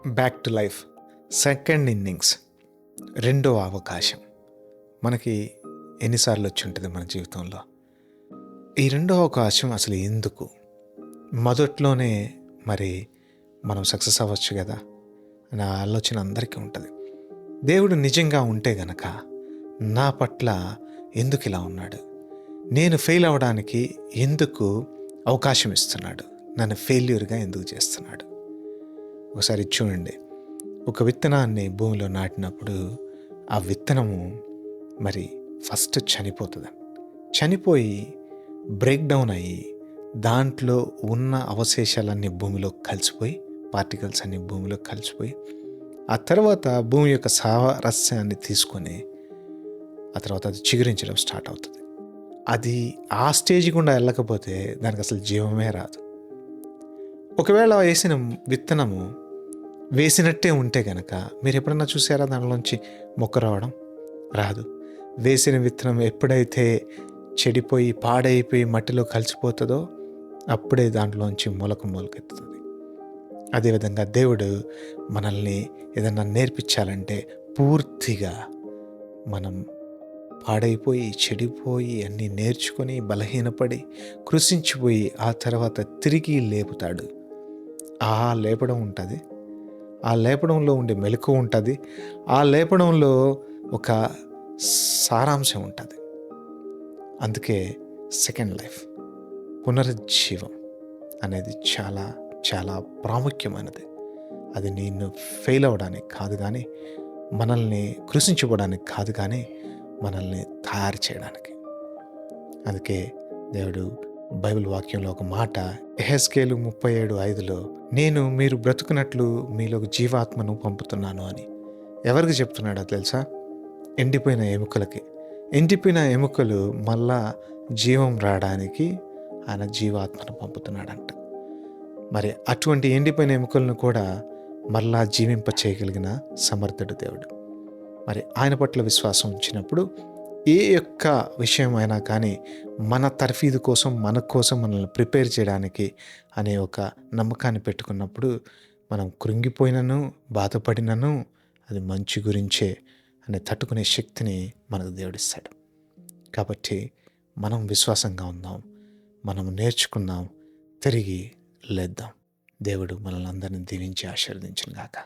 Back to life second innings, రెండో అవకాశం మనకి ఎన్నిసార్లు వచ్చి ఉంటుంది మన జీవితంలో? ఈ రెండో అవకాశం అసలు ఎందుకు? మొదట్లోనే మరి మనం సక్సెస్ అవ్వచ్చు కదా అనే ఆలోచన అందరికీ ఉంటుంది. దేవుడు నిజంగా ఉంటే గనక నా పట్ల ఎందుకు ఇలా ఉన్నాడు, నేను ఫెయిల్ అవ్వడానికి ఎందుకు అవకాశం ఇస్తున్నాడు, నన్ను ఫెయిల్యూర్గా ఎందుకు చేస్తున్నాడు? ఒకసారి చూడండి, ఒక విత్తనాన్ని భూమిలో నాటినప్పుడు ఆ విత్తనము మరి ఫస్ట్ చనిపోతుంది. చనిపోయి బ్రేక్ డౌన్ అయ్యి దాంట్లో ఉన్న అవశేషాలన్నీ భూమిలో కలిసిపోయి, పార్టికల్స్ అన్నీ భూమిలో కలిసిపోయి, ఆ తర్వాత భూమి యొక్క సారస్యాన్ని తీసుకొని ఆ తర్వాత అది చిగురించడం స్టార్ట్ అవుతుంది. అది ఆ స్టేజ్ గుండా వెళ్ళకపోతే దానికి అసలు జీవమే రాదు. ఒకవేళ వేసిన విత్తనము వేసినట్టే ఉంటే కనుక మీరు ఎప్పుడన్నా చూసారా దానిలోంచి మొక్క రావడం? రాదు. వేసిన విత్తనం ఎప్పుడైతే చెడిపోయి పాడైపోయి మట్టిలో కలిసిపోతుందో అప్పుడే దాంట్లోంచి మొలకెత్తుతుంది. అదేవిధంగా దేవుడు మనల్ని ఏదన్నా నేర్పించాలంటే పూర్తిగా మనం పాడైపోయి చెడిపోయి అన్నీ నేర్చుకొని బలహీనపడి కృషించిపోయి ఆ తర్వాత తిరిగి లేపుతాడు. ఆ లేపడం ఉంటుంది, ఆ లేపడంలో ఉండే మెలకువ ఉంటుంది, ఆ లేపడంలో ఒక సారాంశం ఉంటుంది. అందుకే సెకండ్ లైఫ్, పునరుజ్జీవం అనేది చాలా చాలా ప్రాముఖ్యమైనది. అది నిన్ను ఫెయిల్ అవ్వడానికి కాదు కానీ, మనల్ని కృషించుకోవడానికి కాదు కానీ, మనల్ని తయారు చేయడానికి. అందుకే దేవుడు బైబిల్ వాక్యంలో ఒక మాట, యెహెజ్కేలు 37:5లో నేను మీరు బ్రతుకున్నట్లు మీలోకి జీవాత్మను పంపుతున్నాను అని ఎవరికి చెప్తున్నాడో తెలుసా? ఎండిపోయిన ఎముకలకి. ఎండిపోయిన ఎముకలు మళ్ళా జీవం రావడానికి ఆయన జీవాత్మను పంపుతున్నాడంట. మరి అటువంటి ఎండిపోయిన ఎముకలను కూడా మళ్ళా జీవింప చేయగలిగిన సమర్థుడు దేవుడు. మరి ఆయన పట్ల విశ్వాసం ఉంచినప్పుడు ఏ యొక్క విషయం అయినా కానీ మన తర్ఫీదు కోసం, మన కోసం మనల్ని ప్రిపేర్ చేయడానికి అనే ఒక నమ్మకాన్ని పెట్టుకున్నప్పుడు మనం కృంగిపోయినను బాధపడినను అది మంచి గురించే అని తట్టుకునే శక్తిని మనకు దేవుడిస్తాడు. కాబట్టి మనం విశ్వాసంగా ఉందాం, మనం నేర్చుకుందాం, తిరిగి లేద్దాం. దేవుడు మనల్ని అందరినీ దీవించి ఆశీర్వదించును గాక.